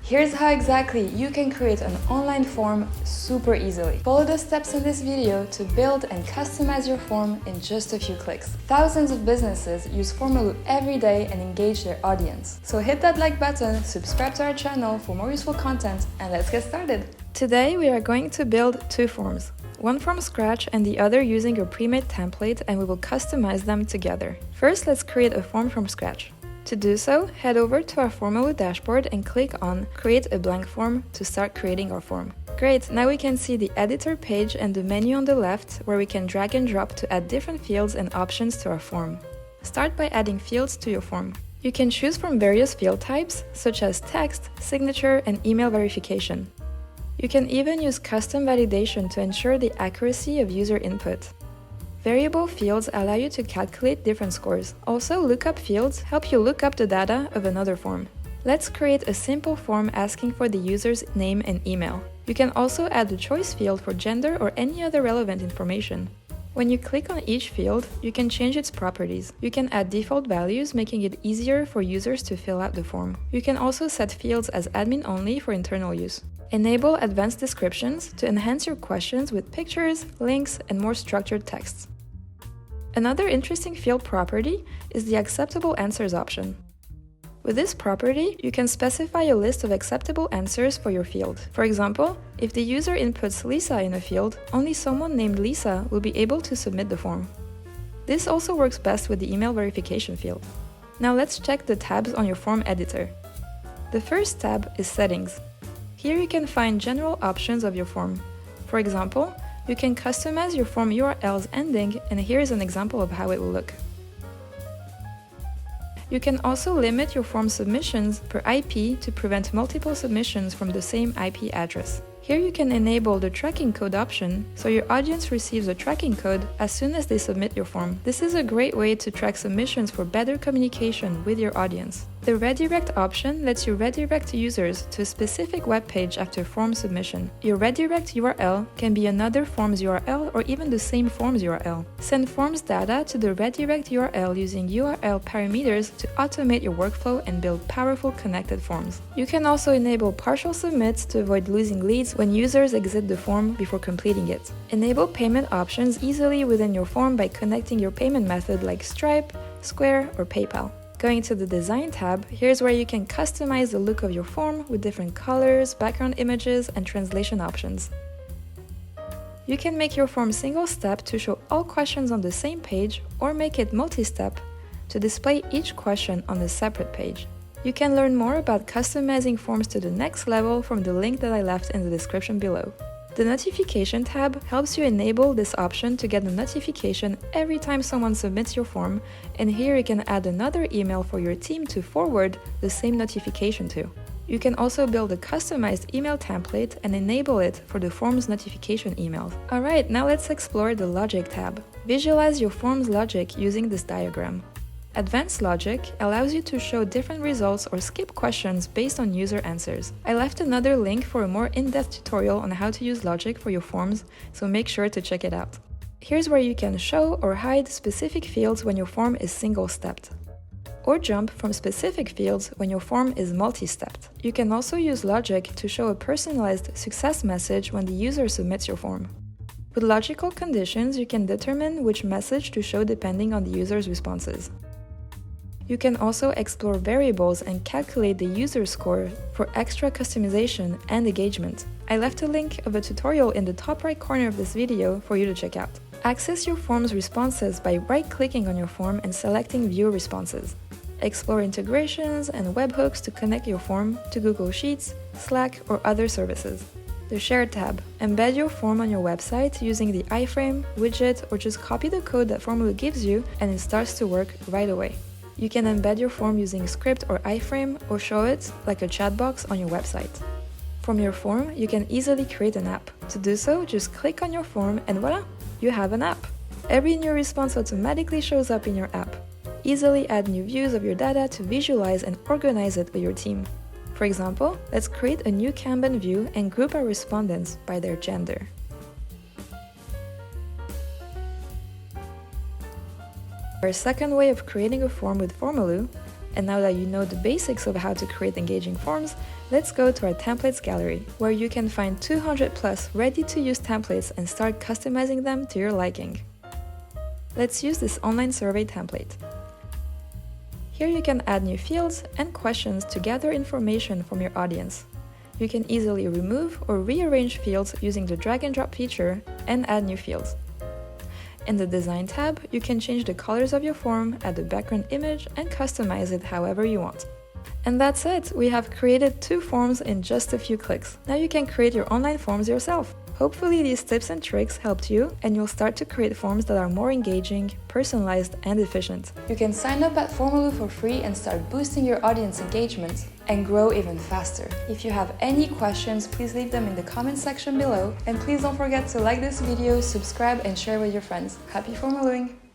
Here's how exactly you can create an online form super easily. Follow the steps in this video to build and customize your form in just a few clicks. Thousands of businesses use Formaloo every day and engage their audience. So hit that like button, subscribe to our channel for more useful content, and let's get started. Today we are going to build two forms. One from scratch and the other using your pre-made template, and we will customize them together. First, let's create a form from scratch. To do so, head over to our Formaloo dashboard and click on Create a blank form to start creating our form. Great, now we can see the editor page and the menu on the left where we can drag and drop to add different fields and options to our form. Start by adding fields to your form. You can choose from various field types, such as text, signature, and email verification. You can even use custom validation to ensure the accuracy of user input. Variable fields allow you to calculate different scores. Also, lookup fields help you look up the data of another form. Let's create a simple form asking for the user's name and email. You can also add the choice field for gender or any other relevant information. When you click on each field, you can change its properties. You can add default values, making it easier for users to fill out the form. You can also set fields as admin only for internal use. Enable advanced descriptions to enhance your questions with pictures, links, and more structured texts. Another interesting field property is the acceptable answers option. With this property, you can specify a list of acceptable answers for your field. For example, if the user inputs Lisa in a field, only someone named Lisa will be able to submit the form. This also works best with the email verification field. Now let's check the tabs on your form editor. The first tab is Settings. Here you can find general options of your form. For example, you can customize your form URL's ending, and here is an example of how it will look. You can also limit your form submissions per IP to prevent multiple submissions from the same IP address. Here you can enable the tracking code option, so your audience receives a tracking code as soon as they submit your form. This is a great way to track submissions for better communication with your audience. The redirect option lets you redirect users to a specific web page after form submission. Your redirect URL can be another form's URL or even the same form's URL. Send forms data to the redirect URL using URL parameters to automate your workflow and build powerful connected forms. You can also enable partial submits to avoid losing leads when users exit the form before completing it. Enable payment options easily within your form by connecting your payment method like Stripe, Square, or PayPal. Going to the Design tab, here's where you can customize the look of your form with different colors, background images, and translation options. You can make your form single-step to show all questions on the same page, or make it multi-step to display each question on a separate page. You can learn more about customizing forms to the next level from the link that I left in the description below. The Notification tab helps you enable this option to get a notification every time someone submits your form, and here you can add another email for your team to forward the same notification to. You can also build a customized email template and enable it for the form's notification emails. Alright, now let's explore the Logic tab. Visualize your form's logic using this diagram. Advanced Logic allows you to show different results or skip questions based on user answers. I left another link for a more in-depth tutorial on how to use Logic for your forms, so make sure to check it out. Here's where you can show or hide specific fields when your form is single-stepped, or jump from specific fields when your form is multi-stepped. You can also use Logic to show a personalized success message when the user submits your form. With logical conditions, you can determine which message to show depending on the user's responses. You can also explore variables and calculate the user score for extra customization and engagement. I left a link of a tutorial in the top right corner of this video for you to check out. Access your form's responses by right-clicking on your form and selecting View Responses. Explore integrations and webhooks to connect your form to Google Sheets, Slack, or other services. The Share tab. Embed your form on your website using the iframe, widget, or just copy the code that Formaloo gives you and it starts to work right away. You can embed your form using script or iframe, or show it like a chat box on your website. From your form, you can easily create an app. To do so, just click on your form and voila, you have an app. Every new response automatically shows up in your app. Easily add new views of your data to visualize and organize it with your team. For example, let's create a new Kanban view and group our respondents by their gender. Our second way of creating a form with Formaloo And now that you know the basics of how to create engaging forms, let's go to our templates gallery, where you can find 200 plus ready-to-use templates and start customizing them to your liking. Let's use this online survey template. Here you can add new fields and questions to gather information from your audience. You can easily remove or rearrange fields using the drag and drop feature and add new fields. In the Design tab, you can change the colors of your form, add a background image, and customize it however you want. And that's it! We have created 2 forms in just a few clicks. Now you can create your online forms yourself. Hopefully these tips and tricks helped you, and you'll start to create forms that are more engaging, personalized, and efficient. You can sign up at Formaloo for free and start boosting your audience engagement and grow even faster. If you have any questions, please leave them in the comment section below, and please don't forget to like this video, subscribe, and share with your friends. Happy Formalooing!